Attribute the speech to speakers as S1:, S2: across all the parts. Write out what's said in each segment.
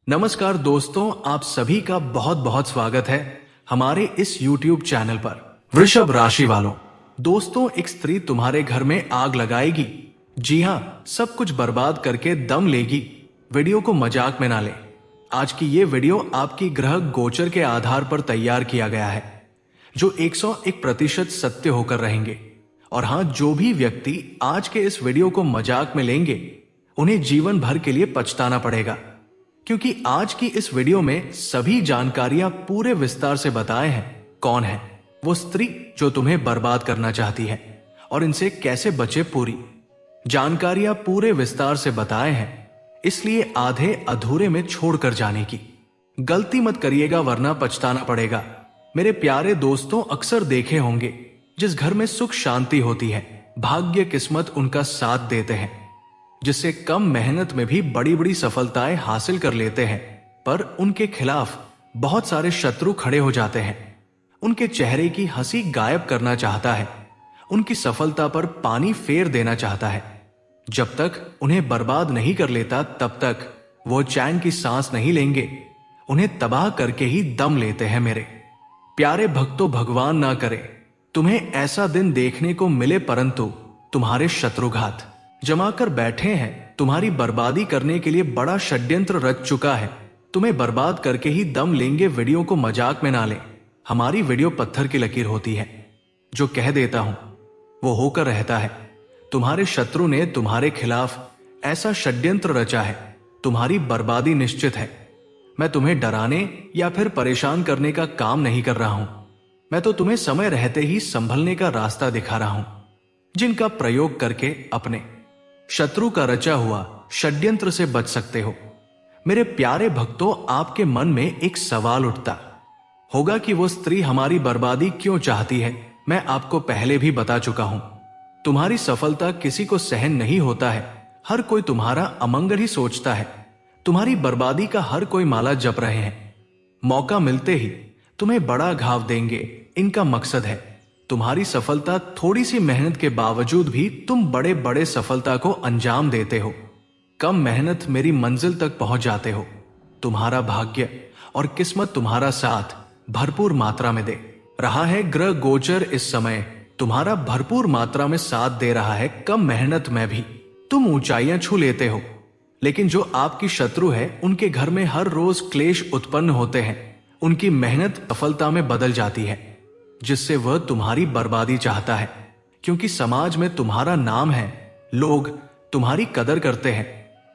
S1: नमस्कार दोस्तों, आप सभी का बहुत बहुत स्वागत है हमारे इस YouTube चैनल पर। वृषभ राशि वालों, दोस्तों एक स्त्री तुम्हारे घर में आग लगाएगी। जी हाँ, सब कुछ बर्बाद करके दम लेगी। वीडियो को मजाक में ना ले। आज की ये वीडियो आपकी ग्रह गोचर के आधार पर तैयार किया गया है, जो 101% सत्य होकर रहेंगे। और हाँ, जो भी व्यक्ति आज के इस वीडियो को मजाक में लेंगे उन्हें जीवन भर के लिए पछताना पड़ेगा, क्योंकि आज की इस वीडियो में सभी जानकारियां पूरे विस्तार से बताए हैं। कौन है वो स्त्री जो तुम्हें बर्बाद करना चाहती है और इनसे कैसे बचे, पूरी जानकारियां पूरे विस्तार से बताए हैं, इसलिए आधे अधूरे में छोड़कर जाने की गलती मत करिएगा, वरना पछताना पड़ेगा। मेरे प्यारे दोस्तों, अक्सर देखे होंगे जिस घर में सुख शांति होती है, भाग्य किस्मत उनका साथ देते हैं, जिससे कम मेहनत में भी बड़ी बड़ी सफलताएं हासिल कर लेते हैं, पर उनके खिलाफ बहुत सारे शत्रु खड़े हो जाते हैं। उनके चेहरे की हंसी गायब करना चाहता है, उनकी सफलता पर पानी फेर देना चाहता है। जब तक उन्हें बर्बाद नहीं कर लेता तब तक वो चैन की सांस नहीं लेंगे। उन्हें तबाह करके ही दम लेते हैं। मेरे प्यारे भक्तों, भगवान ना करे तुम्हें ऐसा दिन देखने को मिले, परंतु तुम्हारे शत्रुघात जमा कर बैठे हैं, तुम्हारी बर्बादी करने के लिए बड़ा षड्यंत्र रच चुका है। तुम्हें बर्बाद करके ही दम लेंगे। वीडियो को मजाक में ना ले। हमारी वीडियो पत्थर की लकीर होती है, जो कह देता हूं वो होकर रहता है। तुम्हारे शत्रु ने तुम्हारे खिलाफ ऐसा षड्यंत्र रचा है, तुम्हारी बर्बादी निश्चित है। मैं तुम्हें डराने या फिर परेशान करने का काम नहीं कर रहा हूं। मैं तो तुम्हें समय रहते ही संभलने का रास्ता दिखा रहा हूं, जिनका प्रयोग करके अपने शत्रु का रचा हुआ षड्यंत्र से बच सकते हो। मेरे प्यारे भक्तों, आपके मन में एक सवाल उठता होगा कि वो स्त्री हमारी बर्बादी क्यों चाहती है। मैं आपको पहले भी बता चुका हूं, तुम्हारी सफलता किसी को सहन नहीं होता है। हर कोई तुम्हारा अमंगल ही सोचता है। तुम्हारी बर्बादी का हर कोई माला जप रहे हैं। मौका मिलते ही तुम्हें बड़ा घाव देंगे, इनका मकसद है। तुम्हारी सफलता, थोड़ी सी मेहनत के बावजूद भी तुम बड़े बड़े सफलता को अंजाम देते हो। कम मेहनत मेरी मंजिल तक पहुंच जाते हो। तुम्हारा भाग्य और किस्मत तुम्हारा साथ भरपूर मात्रा में दे रहा है। ग्रह गोचर इस समय तुम्हारा भरपूर मात्रा में साथ दे रहा है। कम मेहनत में भी तुम ऊंचाइयां छू लेते हो, लेकिन जो आपकी शत्रु है उनके घर में हर रोज क्लेश उत्पन्न होते हैं। उनकी मेहनत सफलता में बदल जाती है, जिससे वह तुम्हारी बर्बादी चाहता है। क्योंकि समाज में तुम्हारा नाम है, लोग तुम्हारी कदर करते हैं,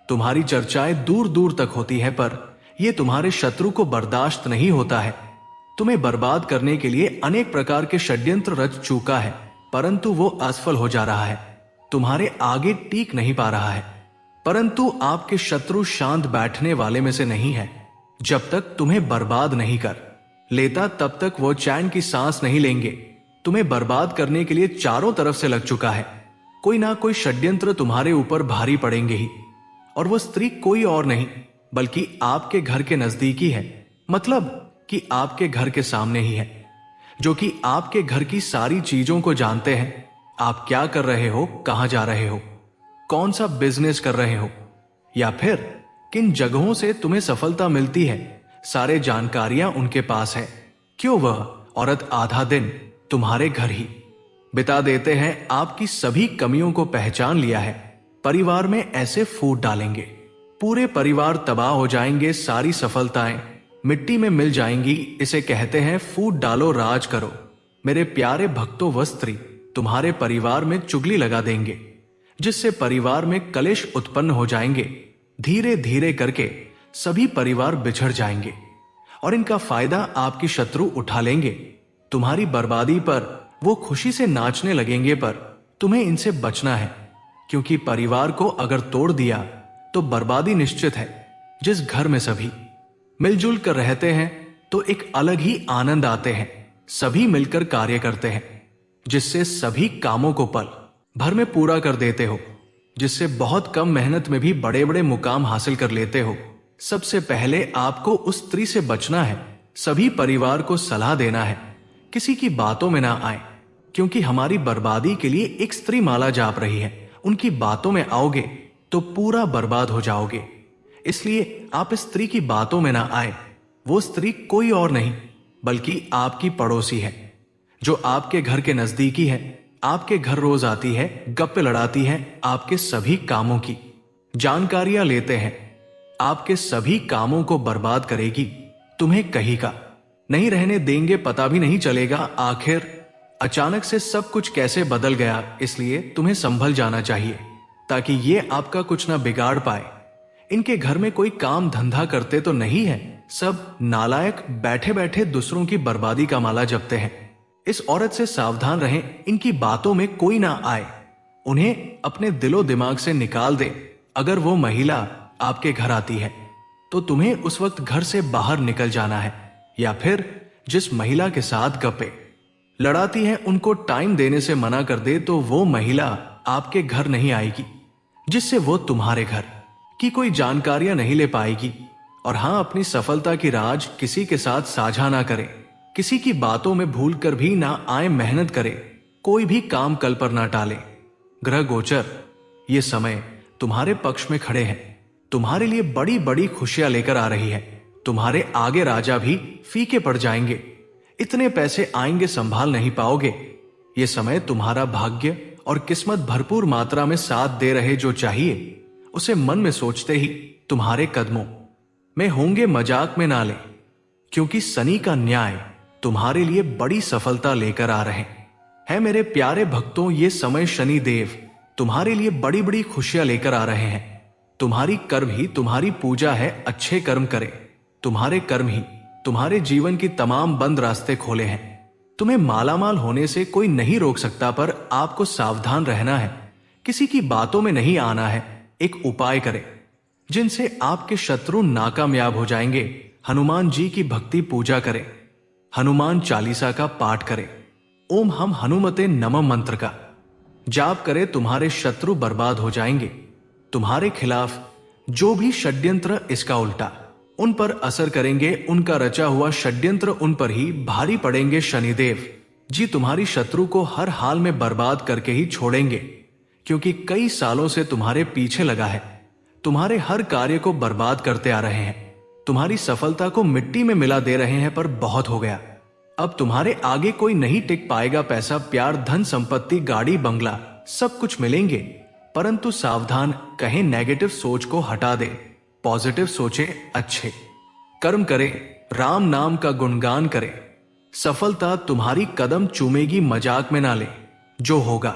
S1: तुम्हारी चर्चाएं दूर दूर तक होती है, पर यह तुम्हारे शत्रु को बर्दाश्त नहीं होता है। तुम्हें बर्बाद करने के लिए अनेक प्रकार के षड्यंत्र रच चुका है, परंतु वो असफल हो जा रहा है, तुम्हारे आगे टीक नहीं पा रहा है। परंतु आपके शत्रु शांत बैठने वाले में से नहीं है। जब तक तुम्हें बर्बाद नहीं कर लेता तब तक वो चैन की सांस नहीं लेंगे। तुम्हें बर्बाद करने के लिए चारों तरफ से लग चुका है। कोई ना कोई षड्यंत्र तुम्हारे ऊपर भारी पड़ेंगे ही। और वो स्त्री कोई और नहीं बल्कि आपके घर के नजदीकी है, मतलब कि आपके घर के सामने ही है, जो कि आपके घर की सारी चीजों को जानते हैं। आप क्या कर रहे हो, कहां जा रहे हो, कौन सा बिजनेस कर रहे हो, या फिर किन जगहों से तुम्हें सफलता मिलती है, सारे जानकारियां उनके पास है। क्यों वह औरत आधा दिन तुम्हारे घर ही बिता देते हैं। आपकी सभी कमियों को पहचान लिया है। परिवार में ऐसे फूट डालेंगे, पूरे परिवार तबाह हो जाएंगे, सारी सफलताएं मिट्टी में मिल जाएंगी। इसे कहते हैं फूट डालो, राज करो। मेरे प्यारे भक्तों, वह स्त्री तुम्हारे परिवार में चुगली लगा देंगे, जिससे परिवार में कलेश उत्पन्न हो जाएंगे। धीरे धीरे करके सभी परिवार बिछड़ जाएंगे और इनका फायदा आपकी शत्रु उठा लेंगे। तुम्हारी बर्बादी पर वो खुशी से नाचने लगेंगे, पर तुम्हें इनसे बचना है, क्योंकि परिवार को अगर तोड़ दिया तो बर्बादी निश्चित है। जिस घर में सभी मिलजुल कर रहते हैं तो एक अलग ही आनंद आते हैं। सभी मिलकर कार्य करते हैं, जिससे सभी कामों को पल भर में पूरा कर देते हो, जिससे बहुत कम मेहनत में भी बड़े बड़े मुकाम हासिल कर लेते हो। सबसे पहले आपको उस स्त्री से बचना है। सभी परिवार को सलाह देना है, किसी की बातों में ना आए, क्योंकि हमारी बर्बादी के लिए एक स्त्री माला जाप रही है। उनकी बातों में आओगे तो पूरा बर्बाद हो जाओगे। इसलिए आप इस स्त्री की बातों में ना आए। वो स्त्री कोई और नहीं बल्कि आपकी पड़ोसी है, जो आपके घर के नजदीकी है। आपके घर रोज आती है, गप्पे लड़ाती है, आपके सभी कामों की जानकारियां लेते हैं, आपके सभी कामों को बर्बाद करेगी। तुम्हें कहीं का नहीं रहने देंगे, पता भी नहीं चलेगा आखिर अचानक से सब कुछ कैसे बदल गया। इसलिए तुम्हें संभल जाना चाहिए ताकि ये आपका कुछ ना बिगाड़ पाए। इनके घर में कोई काम धंधा करते तो नहीं है, सब नालायक बैठे बैठे दूसरों की बर्बादी का माला जपते हैं। इस औरत से सावधान रहें, इनकी बातों में कोई ना आए, उन्हें अपने दिलो दिमाग से निकाल दे। अगर वो महिला आपके घर आती है तो तुम्हें उस वक्त घर से बाहर निकल जाना है, या फिर जिस महिला के साथ गप्पे लड़ाती है उनको टाइम देने से मना कर दे तो वो महिला आपके घर नहीं आएगी, जिससे वो तुम्हारे घर की कोई जानकारियां नहीं ले पाएगी। और हां, अपनी सफलता की राज किसी के साथ साझा ना करे, किसी की बातों में भूल कर भी ना आए, मेहनत करे, कोई भी काम कल पर ना टाले। ग्रह गोचर ये समय तुम्हारे पक्ष में खड़े हैं, तुम्हारे लिए बड़ी बड़ी खुशियां लेकर आ रही है। तुम्हारे आगे राजा भी फीके पड़ जाएंगे, इतने पैसे आएंगे संभाल नहीं पाओगे। ये समय तुम्हारा भाग्य और किस्मत भरपूर मात्रा में साथ दे रहे, जो चाहिए उसे मन में सोचते ही तुम्हारे कदमों में होंगे, मजाक में ना ले, क्योंकि शनि का न्याय तुम्हारे लिए बड़ी सफलता लेकर आ रहे हैं। मेरे प्यारे भक्तों, ये समय शनि देव तुम्हारे लिए बड़ी बड़ी खुशियां लेकर आ रहे हैं। तुम्हारी कर्म ही तुम्हारी पूजा है, अच्छे कर्म करे, तुम्हारे कर्म ही तुम्हारे जीवन की तमाम बंद रास्ते खोले हैं। तुम्हें मालामाल होने से कोई नहीं रोक सकता, पर आपको सावधान रहना है, किसी की बातों में नहीं आना है। एक उपाय करें जिनसे आपके शत्रु नाकामयाब हो जाएंगे। हनुमान जी की भक्ति पूजा करें, हनुमान चालीसा का पाठ करें, ओम हम हनुमते नमः मंत्र का जाप करें। तुम्हारे शत्रु बर्बाद हो जाएंगे। तुम्हारे खिलाफ जो भी षड्यंत्र इसका उल्टा उन पर असर करेंगे, उनका रचा हुआ षड्यंत्र उन पर ही भारी पड़ेंगे। शनिदेव जी तुम्हारी शत्रु को हर हाल में बर्बाद करके ही छोड़ेंगे, क्योंकि कई सालों से तुम्हारे पीछे लगा है, तुम्हारे हर कार्य को बर्बाद करते आ रहे हैं, तुम्हारी सफलता को मिट्टी में मिला दे रहे हैं। पर बहुत हो गया, अब तुम्हारे आगे कोई नहीं टिक पाएगा। पैसा, प्यार, धन संपत्ति, गाड़ी बंगला सब कुछ मिलेंगे, परंतु सावधान, कहीं नेगेटिव सोच को हटा दे, पॉजिटिव सोचे, अच्छे कर्म करे, राम नाम का गुणगान करे। सफलता तुम्हारी कदम चूमेगी, मजाक में ना ले। जो होगा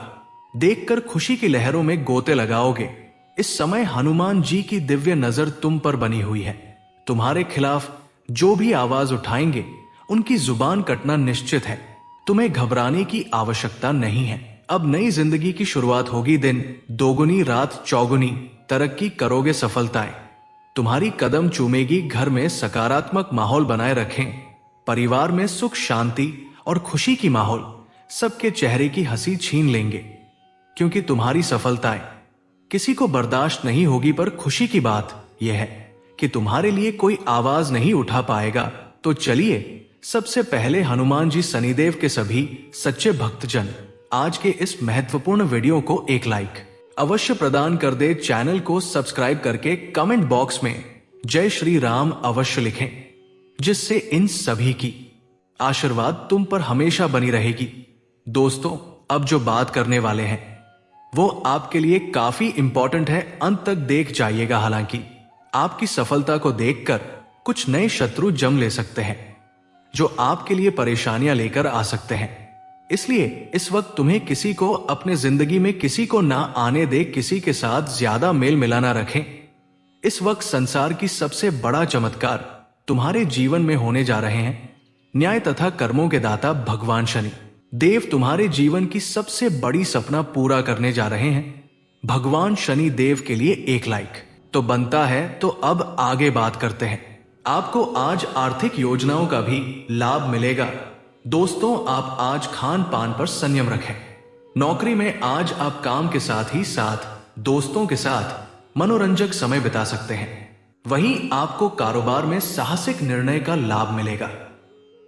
S1: देखकर खुशी की लहरों में गोते लगाओगे। इस समय हनुमान जी की दिव्य नजर तुम पर बनी हुई है। तुम्हारे खिलाफ जो भी आवाज उठाएंगे उनकी जुबान कटना निश्चित है। तुम्हें घबराने की आवश्यकता नहीं है। अब नई जिंदगी की शुरुआत होगी, दिन दोगुनी रात चौगुनी तरक्की करोगे, सफलताएं तुम्हारी कदम चूमेगी। घर में सकारात्मक माहौल बनाए रखें, परिवार में सुख शांति और खुशी की माहौल सबके चेहरे की हंसी छीन लेंगे, क्योंकि तुम्हारी सफलताएं किसी को बर्दाश्त नहीं होगी। पर खुशी की बात यह है कि तुम्हारे लिए कोई आवाज नहीं उठा पाएगा। तो चलिए, सबसे पहले हनुमान जी शनिदेव के सभी सच्चे भक्तजन आज के इस महत्वपूर्ण वीडियो को एक लाइक अवश्य प्रदान कर दे। चैनल को सब्सक्राइब करके कमेंट बॉक्स में जय श्री राम अवश्य लिखें, जिससे इन सभी की आशीर्वाद तुम पर हमेशा बनी रहेगी। दोस्तों, अब जो बात करने वाले हैं वो आपके लिए काफी इंपॉर्टेंट है, अंत तक देख जाइएगा। हालांकि आपकी सफलता को देखकर कुछ नए शत्रु जम ले सकते हैं, जो आपके लिए परेशानियां लेकर आ सकते हैं। इसलिए इस वक्त तुम्हें किसी को अपने जिंदगी में किसी को ना आने दे, किसी के साथ ज्यादा मेल मिलाना रखें। इस वक्त संसार की सबसे बड़ा चमत्कार तुम्हारे जीवन में होने जा रहे हैं। न्याय तथा कर्मों के दाता भगवान शनि देव तुम्हारे जीवन की सबसे बड़ी सपना पूरा करने जा रहे हैं। भगवान शनि देव के लिए एक लाइक तो बनता है। तो अब आगे बात करते हैं। आपको आज आर्थिक योजनाओं का भी लाभ मिलेगा। दोस्तों, आप आज खान पान पर संयम रखें। नौकरी में आज आप काम के साथ ही साथ दोस्तों के साथ मनोरंजक समय बिता सकते हैं। वहीं आपको कारोबार में साहसिक निर्णय का लाभ मिलेगा।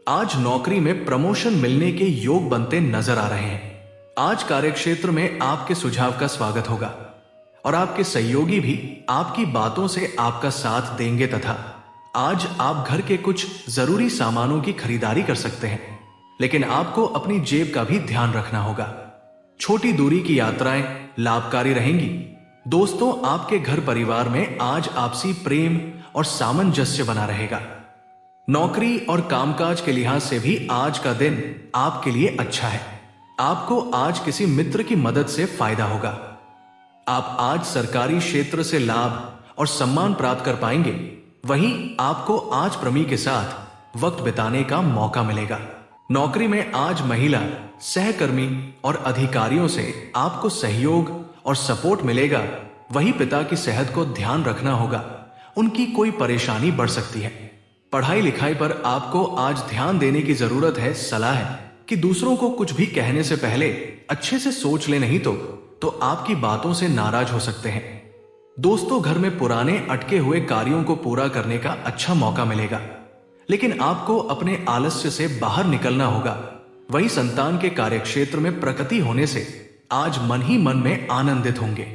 S1: आज नौकरी में प्रमोशन मिलने के योग बनते नजर आ रहे हैं। आज कार्यक्षेत्र में आपके सुझाव का स्वागत होगा और आपके सहयोगी भी आपकी बातों से आपका साथ देंगे तथा आज आप घर के कुछ जरूरी सामानों की खरीदारी कर सकते हैं। लेकिन आपको अपनी जेब का भी ध्यान रखना होगा। छोटी दूरी की यात्राएं लाभकारी रहेंगी। दोस्तों, आपके घर परिवार में आज आपसी प्रेम और सामंजस्य बना रहेगा। नौकरी और कामकाज के लिहाज से भी आज का दिन आपके लिए अच्छा है। आपको आज किसी मित्र की मदद से फायदा होगा। आप आज सरकारी क्षेत्र से लाभ और सम्मान प्राप्त कर पाएंगे। वहीं आपको आज प्रेमी के साथ वक्त बिताने का मौका मिलेगा। नौकरी में आज महिला सहकर्मी और अधिकारियों से आपको सहयोग और सपोर्ट मिलेगा। वहीं पिता की सेहत को ध्यान रखना होगा, उनकी कोई परेशानी बढ़ सकती है। पढ़ाई लिखाई पर आपको आज ध्यान देने की जरूरत है। सलाह है कि दूसरों को कुछ भी कहने से पहले अच्छे से सोच ले, नहीं तो आपकी बातों से नाराज हो सकते हैं। दोस्तों, घर में पुराने अटके हुए कार्यों को पूरा करने का अच्छा मौका मिलेगा, लेकिन आपको अपने आलस्य से बाहर निकलना होगा। वही संतान के कार्यक्षेत्र में प्रगति होने से आज मन ही मन में आनंदित होंगे।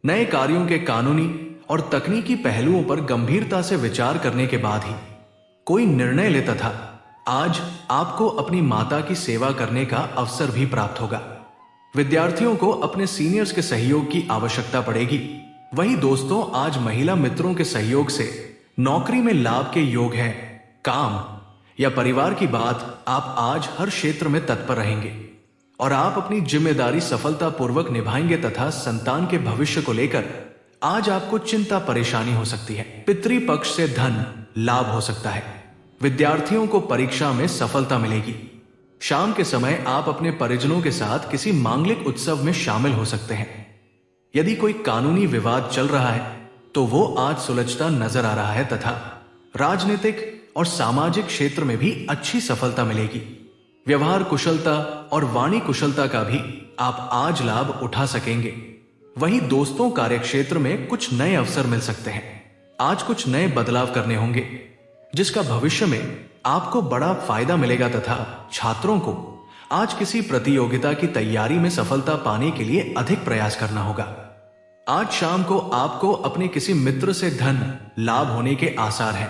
S1: नए कार्यों के कानूनी और तकनीकी पहलुओं पर गंभीरता से विचार करने के बाद ही कोई निर्णय ले तथा आज आपको अपनी माता की सेवा करने का अवसर भी प्राप्त होगा। विद्यार्थियों को अपने सीनियर्स के सहयोग की आवश्यकता पड़ेगी। वही दोस्तों, आज महिला मित्रों के सहयोग से नौकरी में लाभ के योग हैं। काम या परिवार की बात आप आज हर क्षेत्र में तत्पर रहेंगे और आप अपनी जिम्मेदारी सफलतापूर्वक निभाएंगे तथा संतान के भविष्य को लेकर आज आपको चिंता परेशानी हो सकती है। पितृपक्ष से धन लाभ हो सकता है। विद्यार्थियों को परीक्षा में सफलता मिलेगी। शाम के समय आप अपने परिजनों के साथ किसी मांगलिक उत्सव में शामिल हो सकते हैं। यदि कोई कानूनी विवाद चल रहा है तो वो आज सुलझता नजर आ रहा है तथा राजनीतिक और सामाजिक क्षेत्र में भी अच्छी सफलता मिलेगी। व्यवहार कुशलता और वाणी कुशलता का भी आप आज लाभ उठा सकेंगे। वहीं दोस्तों, कार्यक्षेत्र में कुछ नए अवसर मिल सकते हैं। आज कुछ नए बदलाव करने होंगे जिसका भविष्य में आपको बड़ा फायदा मिलेगा तथा छात्रों को आज किसी प्रतियोगिता की तैयारी में सफलता पाने के लिए अधिक प्रयास करना होगा। आज शाम को आपको अपने किसी मित्र से धन लाभ होने के आसार हैं।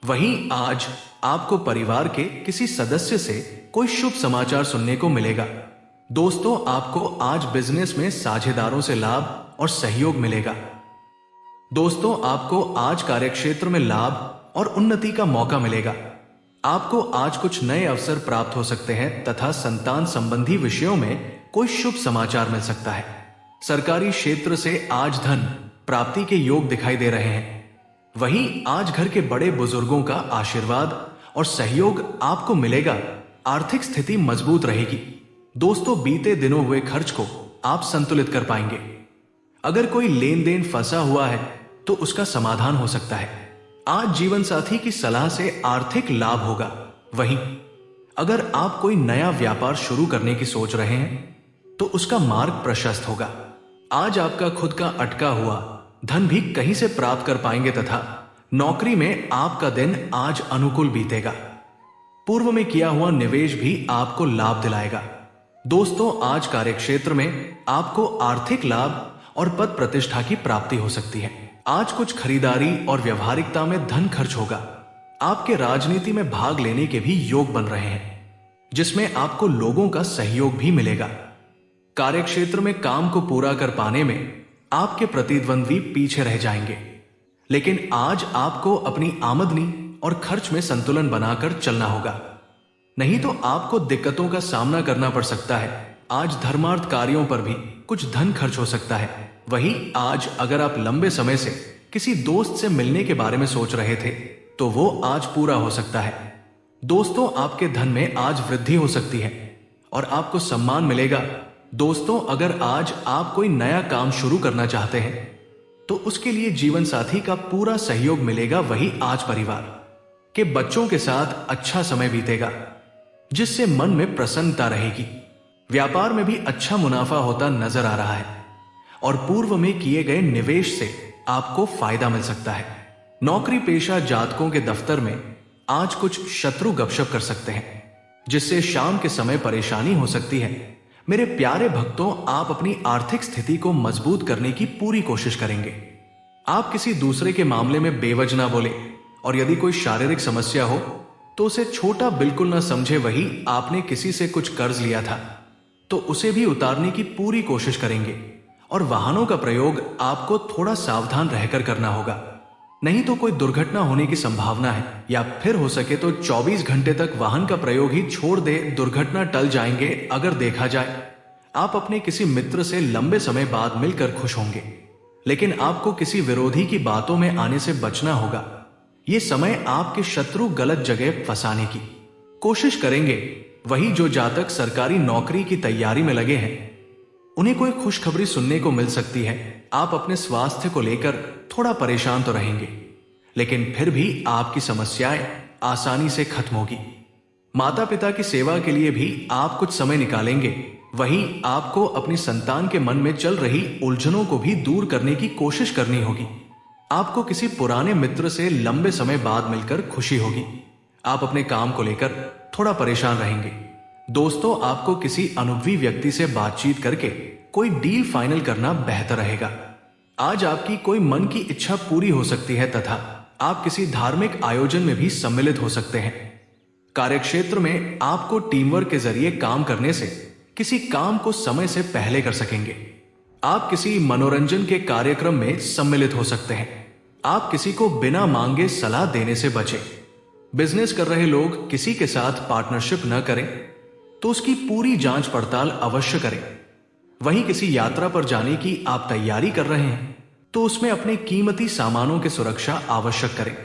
S1: वहीं आज आपको परिवार के किसी सदस्य से कोई शुभ समाचार सुनने को मिलेगा। दोस्तों, आपको आज बिजनेस में साझेदारों से लाभ और सहयोग मिलेगा। दोस्तों, आपको आज कार्यक्षेत्र में लाभ और उन्नति का मौका मिलेगा। आपको आज कुछ नए अवसर प्राप्त हो सकते हैं तथा संतान संबंधी विषयों में कोई शुभ समाचार मिल सकता है। सरकारी क्षेत्र से आज धन प्राप्ति के योग दिखाई दे रहे हैं। वहीं आज घर के बड़े बुजुर्गों का आशीर्वाद और सहयोग आपको मिलेगा। आर्थिक स्थिति मजबूत रहेगी। दोस्तों, बीते दिनों हुए खर्च को आप संतुलित कर पाएंगे। अगर कोई लेन देन फंसा हुआ है तो उसका समाधान हो सकता है। आज जीवन साथी की सलाह से आर्थिक लाभ होगा। वहीं अगर आप कोई नया व्यापार शुरू करने की सोच रहे हैं तो उसका मार्ग प्रशस्त होगा। आज आपका खुद का अटका हुआ धन भी कहीं से प्राप्त कर पाएंगे तथा नौकरी में आपका दिन आज अनुकूल बीतेगा। पूर्व में किया हुआ निवेश भी आपको लाभ दिलाएगा। दोस्तों, आज कार्यक्षेत्र में आपको आर्थिक लाभ और पद प्रतिष्ठा की प्राप्ति हो सकती है। आज कुछ खरीदारी और व्यवहारिकता में धन खर्च होगा। आपके राजनीति में भाग लेने के भी योग बन रहे हैं जिसमें आपको लोगों का सहयोग भी मिलेगा। कार्यक्षेत्र में काम को पूरा कर पाने में आपके प्रतिद्वंद्वी पीछे रह जाएंगे, लेकिन आज आपको अपनी आमदनी और खर्च में संतुलन बनाकर चलना होगा, नहीं तो आपको दिक्कतों का सामना करना पड़ सकता है। आज धर्मार्थ कार्यों पर भी कुछ धन खर्च हो सकता है। वहीं आज अगर आप लंबे समय से किसी दोस्त से मिलने के बारे में सोच रहे थे तो वो आज पूरा हो सकता है। दोस्तों, आपके धन में आज वृद्धि हो सकती है और आपको सम्मान मिलेगा। दोस्तों, अगर आज आप कोई नया काम शुरू करना चाहते हैं तो उसके लिए जीवन साथी का पूरा सहयोग मिलेगा। वही आज परिवार के बच्चों के साथ अच्छा समय बीतेगा जिससे मन में प्रसन्नता रहेगी। व्यापार में भी अच्छा मुनाफा होता नजर आ रहा है और पूर्व में किए गए निवेश से आपको फायदा मिल सकता है। नौकरी पेशा जातकों के दफ्तर में आज कुछ शत्रु गपशप कर सकते हैं जिससे शाम के समय परेशानी हो सकती है। मेरे प्यारे भक्तों, आप अपनी आर्थिक स्थिति को मजबूत करने की पूरी कोशिश करेंगे। आप किसी दूसरे के मामले में बेवजह ना बोले, और यदि कोई शारीरिक समस्या हो तो उसे छोटा बिल्कुल ना समझे। वही आपने किसी से कुछ कर्ज लिया था तो उसे भी उतारने की पूरी कोशिश करेंगे। और वाहनों का प्रयोग आपको थोड़ा सावधान रहकर करना होगा, नहीं तो कोई दुर्घटना होने की संभावना है। या फिर हो सके तो 24 घंटे तक वाहन का प्रयोग ही छोड़ दे, दुर्घटना टल जाएंगे। अगर देखा जाए, आप अपने किसी मित्र से लंबे समय बाद मिलकर खुश होंगे, लेकिन आपको किसी विरोधी की बातों में आने से बचना होगा। ये समय आपके शत्रु गलत जगह फंसाने की कोशिश करेंगे। वही जो जातक सरकारी नौकरी की तैयारी में लगे हैं, उन्हें कोई खुशखबरी सुनने को मिल सकती है। आप अपने स्वास्थ्य को लेकर थोड़ा परेशान तो रहेंगे, लेकिन फिर भी आपकी समस्याएं आसानी से खत्म होगी। माता पिता की सेवा के लिए भी आप कुछ समय निकालेंगे। वही आपको अपनी संतान के मन में चल रही उलझनों को भी दूर करने की कोशिश करनी होगी। आपको किसी पुराने मित्र से लंबे समय बाद मिलकर खुशी होगी। आप अपने काम को लेकर थोड़ा परेशान रहेंगे। दोस्तों, आपको किसी अनुभवी व्यक्ति से बातचीत करके कोई डील फाइनल करना बेहतर रहेगा। आज आपकी कोई मन की इच्छा पूरी हो सकती है तथा आप किसी धार्मिक आयोजन में भी सम्मिलित हो सकते हैं। कार्यक्षेत्र में आपको टीम वर्क के जरिए काम करने से किसी काम को समय से पहले कर सकेंगे। आप किसी मनोरंजन के कार्यक्रम में सम्मिलित हो सकते हैं। आप किसी को बिना मांगे सलाह देने से बचें। बिजनेस कर रहे लोग किसी के साथ पार्टनरशिप न करें तो उसकी पूरी जांच पड़ताल अवश्य करें। वहीं किसी यात्रा पर जाने की आप तैयारी कर रहे हैं तो उसमें अपने कीमती सामानों की सुरक्षा आवश्यक करें।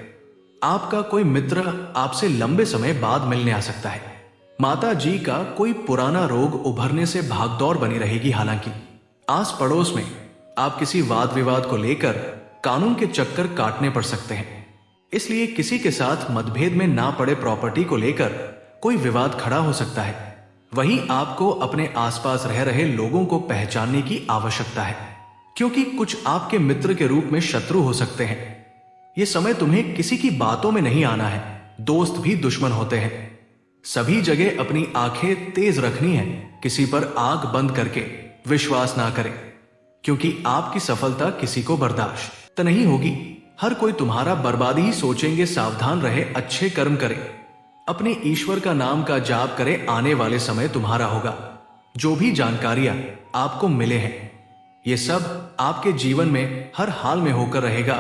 S1: आपका कोई मित्र आपसे लंबे समय बाद मिलने आ सकता है। माता जी का कोई पुराना रोग उभरने से भागदौड़ बनी रहेगी। हालांकि आस पड़ोस में आप किसी वाद विवाद को लेकर कानून के चक्कर काटने पड़ सकते हैं, इसलिए किसी के साथ मतभेद में ना पड़े। प्रॉपर्टी को लेकर कोई विवाद खड़ा हो सकता है। वहीं आपको अपने आसपास रह रहे लोगों को पहचानने की आवश्यकता है, क्योंकि कुछ आपके मित्र के रूप में शत्रु हो सकते हैं। यह समय तुम्हें किसी की बातों में नहीं आना है। दोस्त भी दुश्मन होते हैं। सभी जगह अपनी आंखें तेज रखनी है। किसी पर आंख बंद करके विश्वास ना करें, क्योंकि आपकी सफलता किसी को बर्दाश्त नहीं होगी। हर कोई तुम्हारा बर्बादी ही सोचेंगे। सावधान रहे, अच्छे कर्म करें, अपने ईश्वर का नाम का जाप करें। आने वाले समय तुम्हारा होगा। जो भी जानकारियां आपको मिले हैं, ये सब आपके जीवन में हर हाल में होकर रहेगा,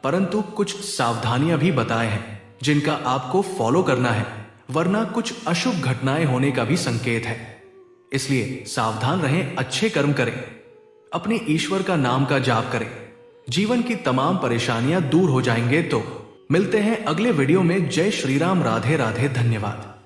S1: परंतु कुछ सावधानियां भी बताए हैं जिनका आपको फॉलो करना है, वरना कुछ अशुभ घटनाएं होने का भी संकेत है। इसलिए सावधान रहें, अच्छे कर्म करें, अपने ईश्वर का नाम का जाप करें। जीवन की तमाम परेशानियां दूर हो जाएंगे। तो मिलते हैं अगले वीडियो में। जय श्री राम, राधे राधे, धन्यवाद।